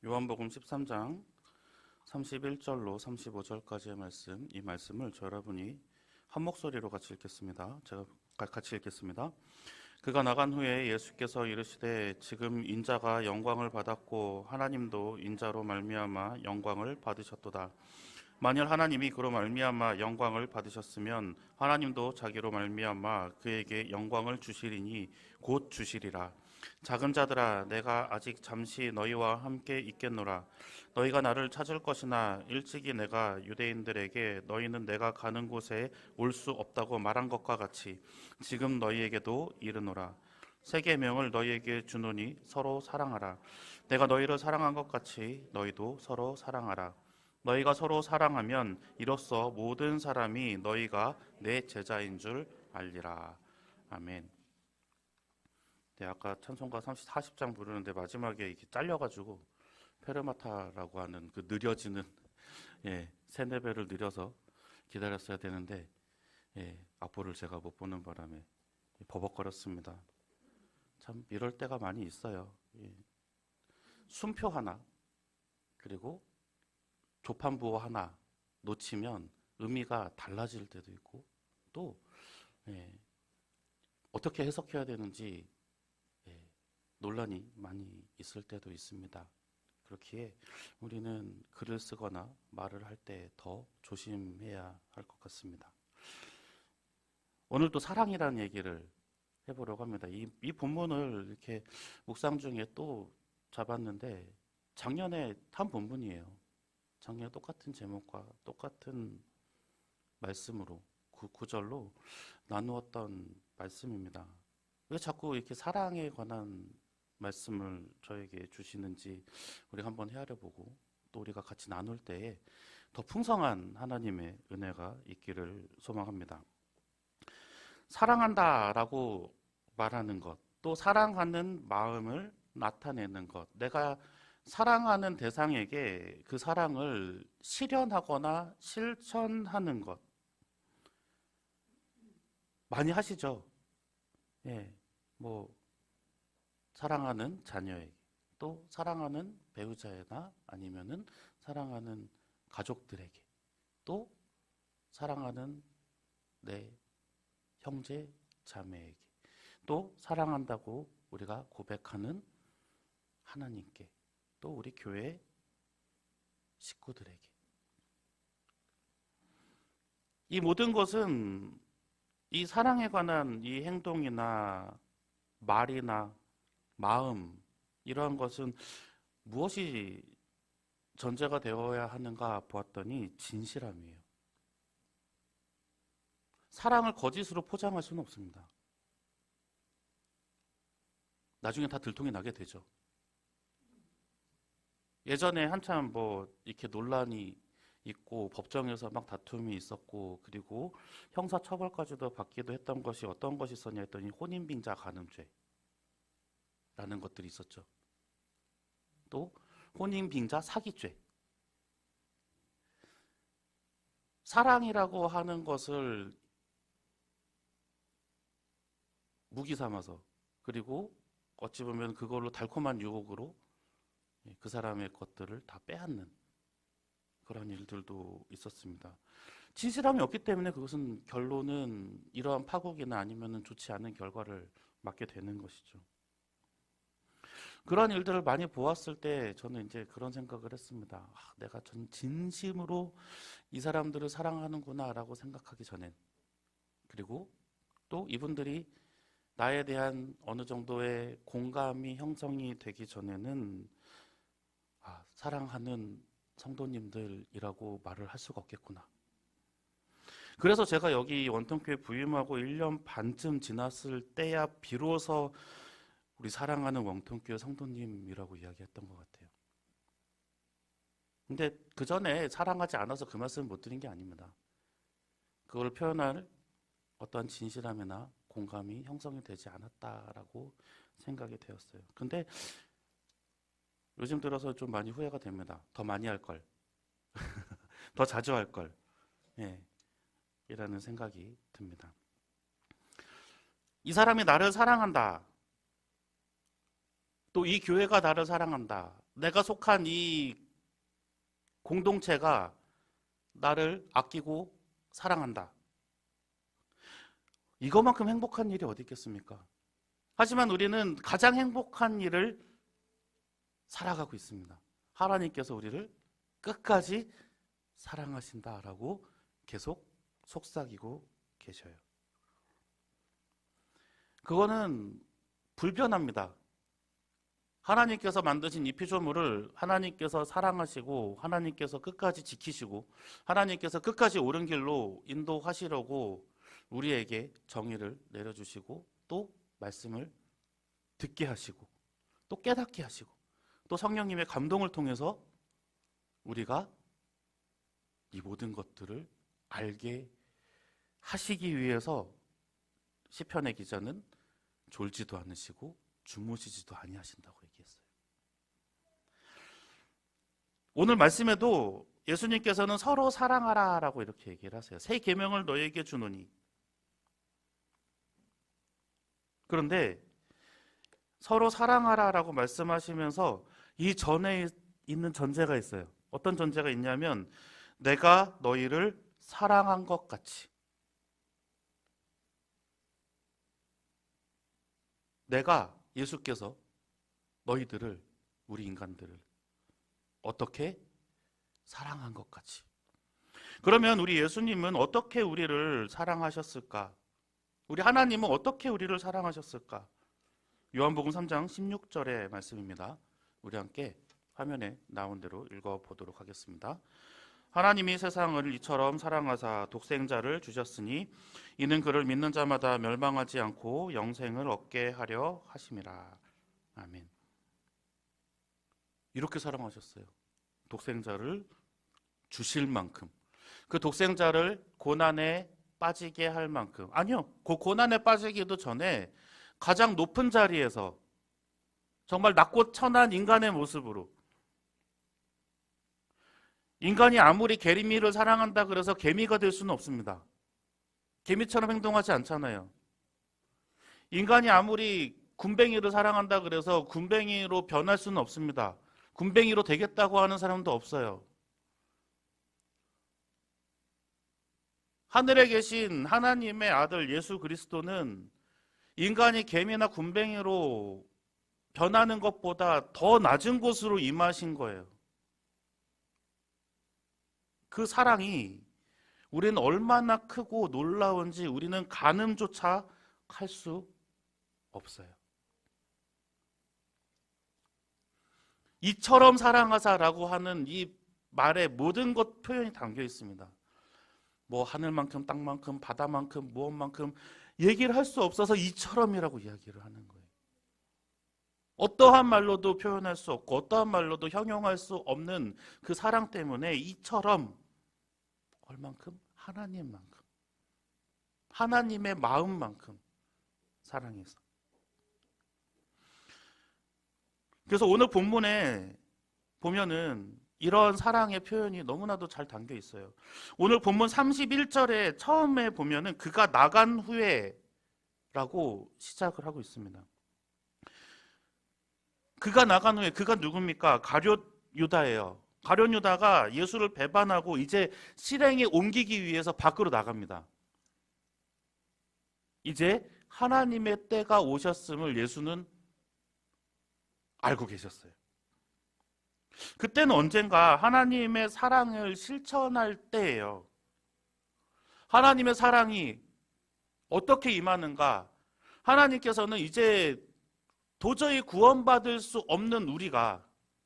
요한복음 13장 31절로 35절까지의 말씀, 이 말씀을 여러분이 한 목소리로 같이 읽겠습니다. 제가 같이 읽겠습니다. 그가 나간 후에 예수께서 이르시되 지금 인자가 영광을 받았고 하나님도 인자로 말미암아 영광을 받으셨도다. 만일 하나님이 그로 말미암아 영광을 받으셨으면 하나님도 자기로 말미암아 그에게 영광을 주시리니 곧 주시리라. 작은 자들아, 내가 아직 잠시 너희와 함께 있겠노라. 너희가 나를 찾을 것이나 일찍이 내가 유대인들에게 너희는 내가 가는 곳에 올 수 없다고 말한 것과 같이 지금 너희에게도 이르노라. 새 계명을 너희에게 주노니 서로 사랑하라. 내가 너희를 사랑한 것 같이 너희도 서로 사랑하라. 너희가 서로 사랑하면 이로써 모든 사람이 너희가 내 제자인 줄 알리라. 아멘. 네, 아까 찬송가 40장 부르는데 마지막에 이렇게 잘려가지고 페르마타라고 하는 그 느려지는 세네벨을 느려서 기다렸어야 되는데 악보를 제가 못 보는 바람에 버벅거렸습니다. 참 이럴 때가 많이 있어요. 숨표 하나 그리고 조판부호 하나 놓치면 의미가 달라질 때도 있고 또 어떻게 해석해야 되는지 논란이 많이 있을 때도 있습니다. 그렇기에 우리는 글을 쓰거나 말을 할 때 더 조심해야 할 것 같습니다. 오늘도 사랑이라는 얘기를 해보려고 합니다. 이 본문을 이렇게 묵상 중에 또 잡았는데 작년에 탄 본문이에요. 작년에 똑같은 제목과 똑같은 말씀으로 그 구절로 나누었던 말씀입니다. 왜 자꾸 이렇게 사랑에 관한 말씀을 저에게 주시는지 우리가 한번 헤아려보고 또 우리가 같이 나눌 때에 더 풍성한 하나님의 은혜가 있기를 소망합니다. 사랑한다라고 말하는 것, 또 사랑하는 마음을 나타내는 것, 내가 사랑하는 대상에게 그 사랑을 실현하거나 실천하는 것 많이 하시죠? 사랑하는 자녀에게, 또 사랑하는 배우자나 아니면은 사랑하는 가족들에게, 또 사랑하는 내 형제 자매에게, 또 사랑한다고 우리가 고백하는 하나님께, 또 우리 교회 식구들에게. 이 모든 것은 이 사랑에 관한 이 행동이나 말이나 마음, 이러한 것은 무엇이 전제가 되어야 하는가 보았더니 진실함이에요. 사랑을 거짓으로 포장할 수는 없습니다. 나중에 다 들통이 나게 되죠. 예전에 한참 이렇게 논란이 있고 법정에서 막 다툼이 있었고 그리고 형사처벌까지도 받기도 했던 것이 어떤 것이 있었냐 했더니 혼인빙자 간음죄라는 것들이 있었죠. 또 혼인빙자 사기죄. 사랑이라고 하는 것을 무기 삼아서 그리고 어찌 보면 그걸로 달콤한 유혹으로 그 사람의 것들을 다 빼앗는 그런 일들도 있었습니다. 진실함이 없기 때문에 그것은 결론은 이러한 파국이나 아니면 좋지 않은 결과를 맞게 되는 것이죠. 그런 일들을 많이 보았을 때 저는 이제 그런 생각을 했습니다. 내가 진심으로 이 사람들을 사랑하는구나 라고 생각하기 전엔, 그리고 또 이분들이 나에 대한 어느 정도의 공감이 형성이 되기 전에는 사랑하는 성도님들이라고 말을 할 수가 없겠구나. 그래서 제가 여기 원통교회 부임하고 1년 반쯤 지났을 때야 비로소 우리 사랑하는 원통교회 성도님이라고 이야기했던 것 같아요. 근데 그 전에 사랑하지 않아서 그 말씀을 못 드린 게 아닙니다. 그걸 표현할 어떤 진실함이나 공감이 형성이 되지 않았다라고 생각이 되었어요. 근데 요즘 들어서 좀 많이 후회가 됩니다. 더 많이 할 걸. 더 자주 할 걸. 이라는 생각이 듭니다. 이 사람이 나를 사랑한다. 또 이 교회가 나를 사랑한다. 내가 속한 이 공동체가 나를 아끼고 사랑한다. 이거만큼 행복한 일이 어디 있겠습니까? 하지만 우리는 가장 행복한 일을 살아가고 있습니다. 하나님께서 우리를 끝까지 사랑하신다라고 계속 속삭이고 계셔요. 그거는 불변합니다. 하나님께서 만드신 이 피조물을 하나님께서 사랑하시고 하나님께서 끝까지 지키시고 하나님께서 끝까지 옳은 길로 인도하시려고 우리에게 정의를 내려주시고 또 말씀을 듣게 하시고 또 깨닫게 하시고 또 성령님의 감동을 통해서 우리가 이 모든 것들을 알게 하시기 위해서 시편의 기자는 졸지도 않으시고 주무시지도 아니하신다고 얘기했어요. 오늘 말씀에도 예수님께서는 서로 사랑하라라고 이렇게 얘기를 하세요. 새 계명을 너희에게 주노니. 그런데 서로 사랑하라라고 말씀하시면서 이 전에 있는 전제가 있어요. 어떤 전제가 있냐면 내가 너희를 사랑한 것 같이. 내가 예수께서 너희들을 우리 인간들을 어떻게 사랑한 것 같이. 그러면 우리 예수님은 어떻게 우리를 사랑하셨을까? 우리 하나님은 어떻게 우리를 사랑하셨을까? 요한복음 3장 16절의 말씀입니다. 우리 함께 화면에 나온 대로 읽어보도록 하겠습니다. 하나님이 세상을 이처럼 사랑하사 독생자를 주셨으니 이는 그를 믿는 자마다 멸망하지 않고 영생을 얻게 하려 하심이라. 아멘. 이렇게 사랑하셨어요. 독생자를 주실 만큼, 그 독생자를 고난에 빠지게 할 만큼, 아니요, 그 고난에 빠지기도 전에 가장 높은 자리에서 정말 낮고 천한 인간의 모습으로, 인간이 아무리 개미를 사랑한다 그래서 개미가 될 수는 없습니다. 개미처럼 행동하지 않잖아요. 인간이 아무리 군뱅이를 사랑한다 그래서 군뱅이로 변할 수는 없습니다. 군뱅이로 되겠다고 하는 사람도 없어요. 하늘에 계신 하나님의 아들 예수 그리스도는 인간이 개미나 군뱅이로 변하는 것보다 더 낮은 곳으로 임하신 거예요. 그 사랑이 우리는 얼마나 크고 놀라운지 우리는 가늠조차 할 수 없어요. 이처럼 사랑하사라고 하는 이 말에 모든 것 표현이 담겨 있습니다. 뭐 하늘만큼 땅만큼 바다만큼 무엇만큼 얘기를 할 수 없어서 이처럼이라고 이야기를 하는 거예요. 어떠한 말로도 표현할 수 없고 어떠한 말로도 형용할 수 없는 그 사랑 때문에 이처럼 얼만큼? 하나님만큼, 하나님의 마음만큼 사랑해서. 그래서 오늘 본문에 보면은 이런 사랑의 표현이 너무나도 잘 담겨 있어요. 오늘 본문 31절에 처음에 보면은 그가 나간 후에 라고 시작을 하고 있습니다. 그가 나간 후에, 그가 누굽니까? 가룟 유다예요. 가룟 유다가 예수를 배반하고 이제 실행에 옮기기 위해서 밖으로 나갑니다. 이제 하나님의 때가 오셨음을 예수는 알고 계셨어요. 그때는 언젠가 하나님의 사랑을 실천할 때예요. 하나님의 사랑이 어떻게 임하는가? 하나님께서는 이제 도저히 구원받을 수 없는 우리가,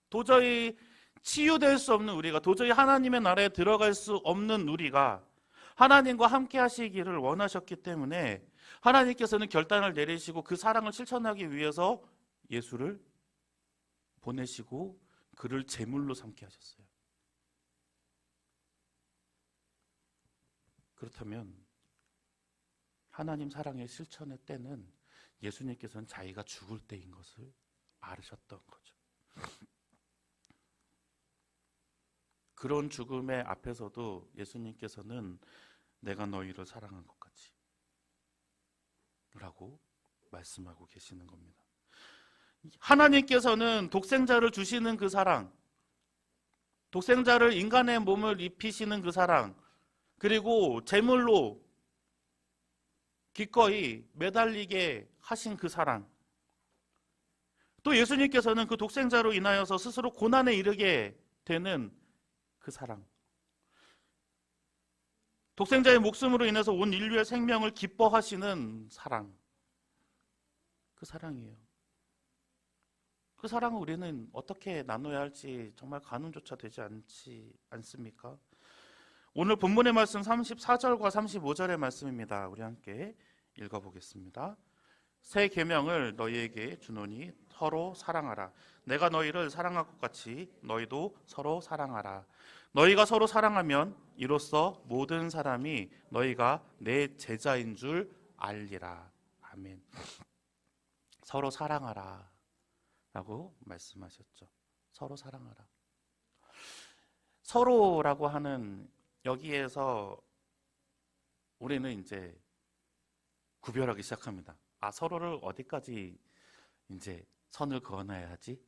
도저히 치유될 수 없는 우리가, 도저히 하나님의 나라에 들어갈 수 없는 우리가 하나님과 함께 하시기를 원하셨기 때문에 하나님께서는 결단을 내리시고 그 사랑을 실천하기 위해서 예수를 보내시고 그를 제물로 삼게 하셨어요. 그렇다면 하나님 사랑의 실천의 때는 예수님께서는 자기가 죽을 때인 것을 알으셨던 거죠. 그런 죽음의 앞에서도 예수님께서는 내가 너희를 사랑한 것 같이 라고 말씀하고 계시는 겁니다. 하나님께서는 독생자를 주시는 그 사랑, 독생자를 인간의 몸을 입히시는 그 사랑, 그리고 제물로 기꺼이 매달리게 하신 그 사랑, 또 예수님께서는 그 독생자로 인하여서 스스로 고난에 이르게 되는 그 사랑, 독생자의 목숨으로 인해서 온 인류의 생명을 기뻐하시는 사랑, 그 사랑이에요. 그 사랑을 우리는 어떻게 나눠야 할지 정말 가늠조차 되지 않습니까? 오늘 본문의 말씀 34절과 35절의 말씀입니다. 우리 함께 읽어보겠습니다. 새 계명을 너희에게 주노니 서로 사랑하라. 내가 너희를 사랑한 것 같이 너희도 서로 사랑하라. 너희가 서로 사랑하면 이로써 모든 사람이 너희가 내 제자인 줄 알리라. 아멘. 서로 사랑하라 라고 말씀하셨죠. 서로 사랑하라. 서로라고 하는 여기에서 우리는 이제 구별하기 시작합니다. 서로를 어디까지 이제 선을 그어놔야 하지?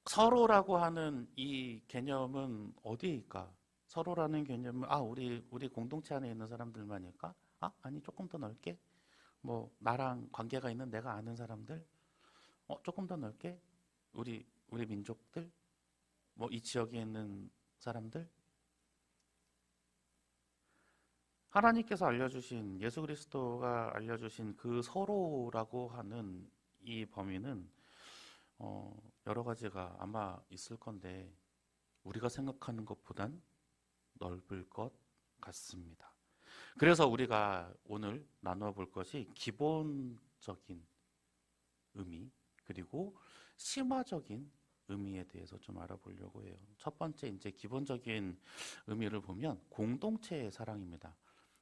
서로라고 하는 이 개념은 어디일까? 서로라는 개념은 우리 공동체 안에 있는 사람들만일까? 아니 조금 더 넓게? 뭐 나랑 관계가 있는 내가 아는 사람들? 조금 더 넓게? 우리 민족들? 뭐 이 지역에 있는 사람들? 하나님께서 알려주신, 예수 그리스도가 알려주신 그 서로라고 하는 이 범위는 여러 가지가 아마 있을 건데 우리가 생각하는 것보단 넓을 것 같습니다. 그래서 우리가 오늘 나누어 볼 것이 기본적인 의미, 그리고 심화적인 의미에 대해서 좀 알아보려고 해요. 첫 번째, 이제 기본적인 의미를 보면 공동체의 사랑입니다.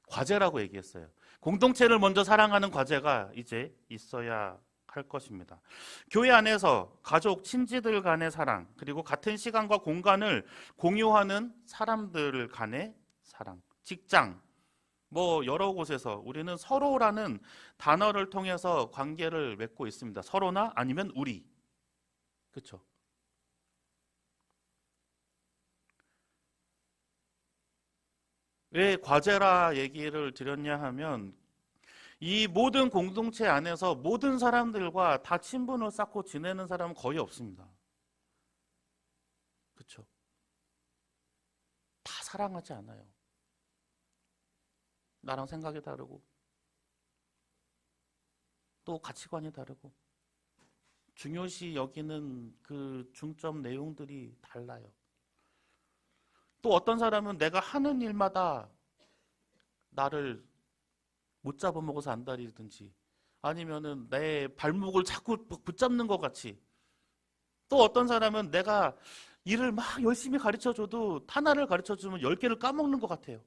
과제라고 얘기했어요. 공동체를 먼저 사랑하는 과제가 이제 있어야 할 것입니다. 교회 안에서 가족, 친지들 간의 사랑, 그리고 같은 시간과 공간을 공유하는 사람들 간의 사랑, 직장, 뭐 여러 곳에서 우리는 서로라는 단어를 통해서 관계를 맺고 있습니다. 서로나 아니면 우리. 그렇죠? 왜 과제라 얘기를 드렸냐 하면 이 모든 공동체 안에서 모든 사람들과 다 친분을 쌓고 지내는 사람은 거의 없습니다. 그렇죠? 다 사랑하지 않아요. 나랑 생각이 다르고 또 가치관이 다르고 중요시 여기는 그 중점 내용들이 달라요. 또 어떤 사람은 내가 하는 일마다 나를 못 잡아먹어서 안달이든지 아니면은 내 발목을 자꾸 붙잡는 것 같이, 또 어떤 사람은 내가 일을 막 열심히 가르쳐줘도 하나를 가르쳐주면 10개를 까먹는 것 같아요.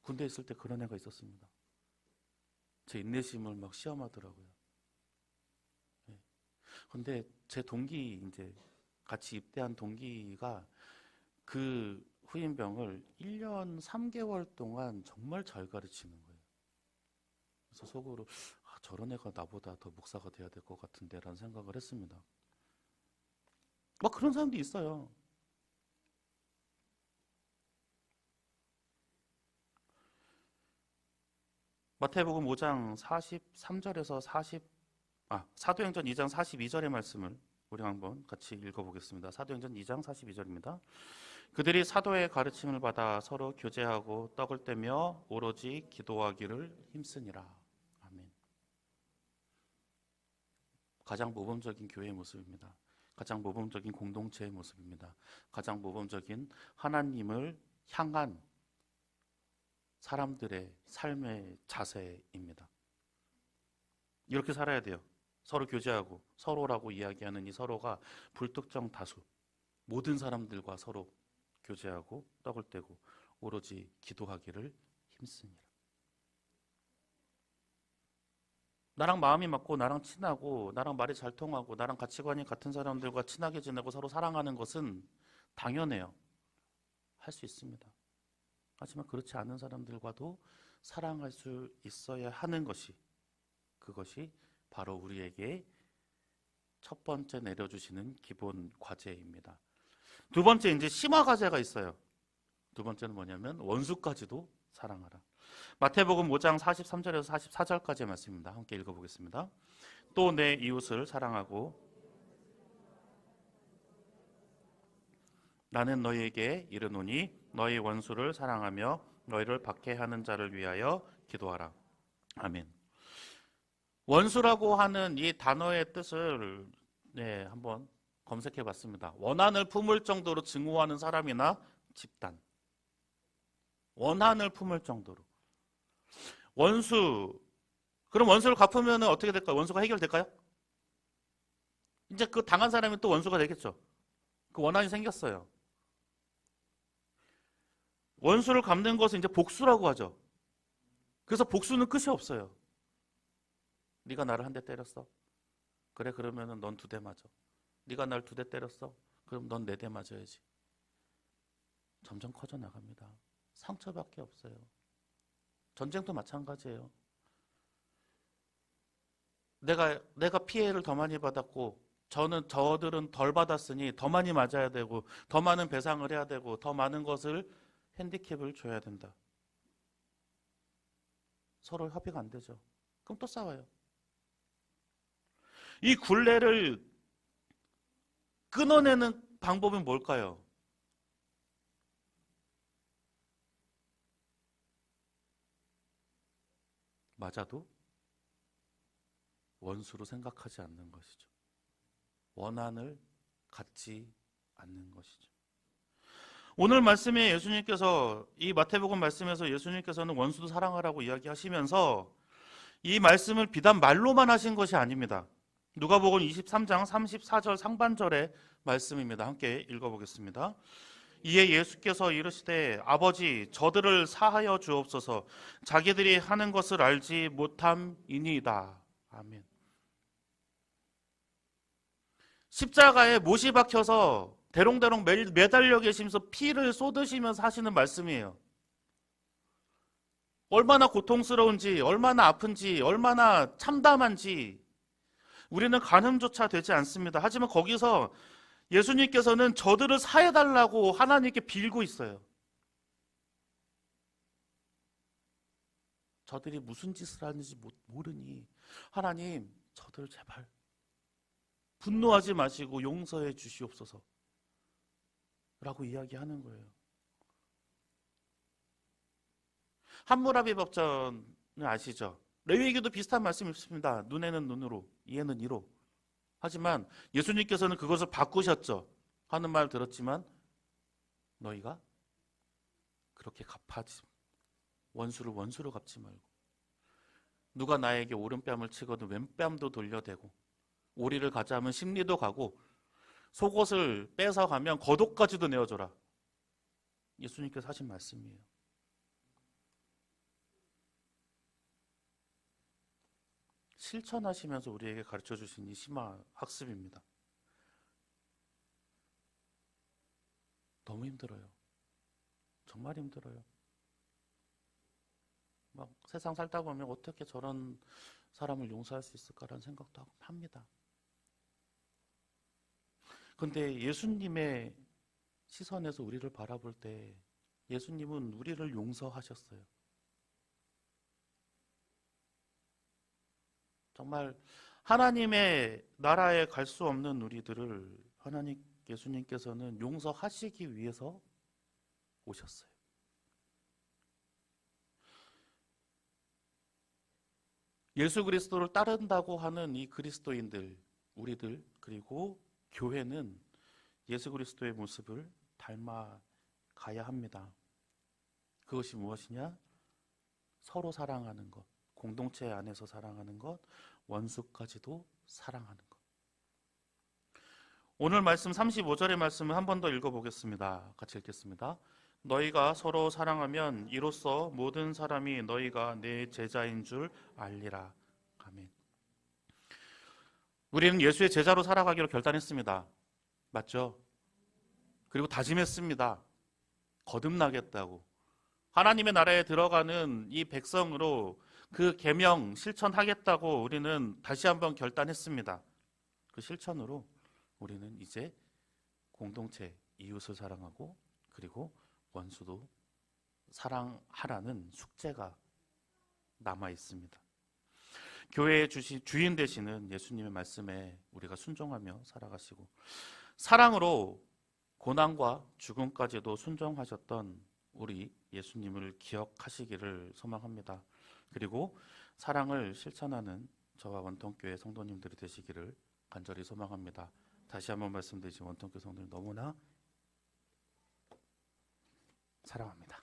군대에 있을 때 그런 애가 있었습니다. 제 인내심을 막 시험하더라고요. 근데 제 동기, 이제 같이 입대한 동기가 그 후임병을 1년 3개월 동안 정말 잘 가르치는 거예요. 그래서 속으로 저런 애가 나보다 더 목사가 돼야 될 것 같은데 라는 생각을 했습니다. 막 그런 사람도 있어요. 마태복음 5장 43절에서 사도행전 2장 42절의 말씀을 우리 한번 같이 읽어보겠습니다. 사도행전 2장 42절입니다. 그들이 사도의 가르침을 받아 서로 교제하고 떡을 떼며 오로지 기도하기를 힘쓰니라. 아멘. 가장 모범적인 교회의 모습입니다. 가장 모범적인 공동체의 모습입니다. 가장 모범적인 하나님을 향한 사람들의 삶의 자세입니다. 이렇게 살아야 돼요. 서로 교제하고 서로라고 이야기하는 이 서로가 불특정 다수, 모든 사람들과 서로 교제하고 떡을 떼고 오로지 기도하기를 힘쓰니라. 나랑 마음이 맞고 나랑 친하고 나랑 말이 잘 통하고 나랑 가치관이 같은 사람들과 친하게 지내고 서로 사랑하는 것은 당연해요. 할 수 있습니다. 하지만 그렇지 않은 사람들과도 사랑할 수 있어야 하는 것이, 그것이 바로 우리에게 첫 번째 내려주시는 기본 과제입니다. 두 번째, 이제 심화 과제가 있어요. 두 번째는 뭐냐면 원수까지도 사랑하라. 마태복음 5장 43절에서 44절까지의 말씀입니다. 함께 읽어보겠습니다. 또 내 이웃을 사랑하고 나는 너희에게 이르노니 너희 원수를 사랑하며 너희를 박해하는 자를 위하여 기도하라. 아멘. 원수라고 하는 이 단어의 뜻을 한번 검색해 봤습니다. 원한을 품을 정도로 증오하는 사람이나 집단. 원한을 품을 정도로. 원수. 그럼 원수를 갚으면 어떻게 될까요? 원수가 해결될까요? 이제 그 당한 사람이 또 원수가 되겠죠. 그 원한이 생겼어요. 원수를 갚는 것은 이제 복수라고 하죠. 그래서 복수는 끝이 없어요. 네가 나를 한 대 때렸어. 그래, 그러면은 넌 2대 맞아. 네가 날 2대 때렸어. 그럼 넌 4대 맞아야지. 점점 커져 나갑니다. 상처밖에 없어요. 전쟁도 마찬가지예요. 내가 피해를 더 많이 받았고 저들은 덜 받았으니 더 많이 맞아야 되고 더 많은 배상을 해야 되고 더 많은 것을 핸디캡을 줘야 된다. 서로 협의가 안 되죠. 그럼 또 싸워요. 이 굴레를 끊어내는 방법은 뭘까요? 맞아도 원수로 생각하지 않는 것이죠. 원한을 갖지 않는 것이죠. 오늘 말씀에 예수님께서, 이 마태복음 말씀에서 예수님께서는 원수도 사랑하라고 이야기하시면서 이 말씀을 비단 말로만 하신 것이 아닙니다. 누가복음 23장 34절 상반절의 말씀입니다. 함께 읽어보겠습니다. 이에 예수께서 이르시되 아버지 저들을 사하여 주옵소서 자기들이 하는 것을 알지 못함이니이다. 아멘. 십자가에 못이 박혀서 대롱대롱 매달려 계시면서 피를 쏟으시면서 하시는 말씀이에요. 얼마나 고통스러운지, 얼마나 아픈지, 얼마나 참담한지 우리는 가늠조차 되지 않습니다. 하지만 거기서 예수님께서는 저들을 사해달라고 하나님께 빌고 있어요. 저들이 무슨 짓을 하는지 모르니 하나님 저들을 제발 분노하지 마시고 용서해 주시옵소서 라고 이야기하는 거예요. 함무라비 법전을 아시죠? 레위기도 비슷한 말씀이 있습니다. 눈에는 눈으로, 이에는 이로. 하지만 예수님께서는 그것을 바꾸셨죠. 하는 말 들었지만 너희가 그렇게 갚아지, 원수를 원수로 갚지 말고 누가 나에게 오른뺨을 치거든 왼뺨도 돌려대고 오리를 가자면 심리도 가고 속옷을 뺏어가면 겉옷까지도 내어줘라. 예수님께서 하신 말씀이에요. 실천하시면서 우리에게 가르쳐주신 이 심화 학습입니다. 너무 힘들어요. 정말 힘들어요. 막 세상 살다 보면 어떻게 저런 사람을 용서할 수 있을까라는 생각도 합니다. 그런데 예수님의 시선에서 우리를 바라볼 때 예수님은 우리를 용서하셨어요. 정말 하나님의 나라에 갈 수 없는 우리들을 예수님께서는 용서하시기 위해서 오셨어요. 예수 그리스도를 따른다고 하는 이 그리스도인들, 우리들, 그리고 교회는 예수 그리스도의 모습을 닮아가야 합니다. 그것이 무엇이냐? 서로 사랑하는 것, 공동체 안에서 사랑하는 것, 원수까지도 사랑하는 것. 오늘 말씀 35절의 말씀을 한 번 더 읽어보겠습니다. 같이 읽겠습니다. 너희가 서로 사랑하면 이로써 모든 사람이 너희가 내 제자인 줄 알리라. 아멘. 우리는 예수의 제자로 살아가기로 결단했습니다. 맞죠? 그리고 다짐했습니다. 거듭나겠다고. 하나님의 나라에 들어가는 이 백성으로 그 계명 실천하겠다고 우리는 다시 한번 결단했습니다. 그 실천으로 우리는 이제 공동체, 이웃을 사랑하고 그리고 원수도 사랑하라는 숙제가 남아 있습니다. 교회의 주인 되시는 예수님의 말씀에 우리가 순종하며 살아가시고 사랑으로 고난과 죽음까지도 순종하셨던 우리 예수님을 기억하시기를 소망합니다. 그리고 사랑을 실천하는 저와 원통교회 성도님들이 되시기를 간절히 소망합니다. 다시 한번 말씀드리지만 원통교회 성도님 너무나 사랑합니다.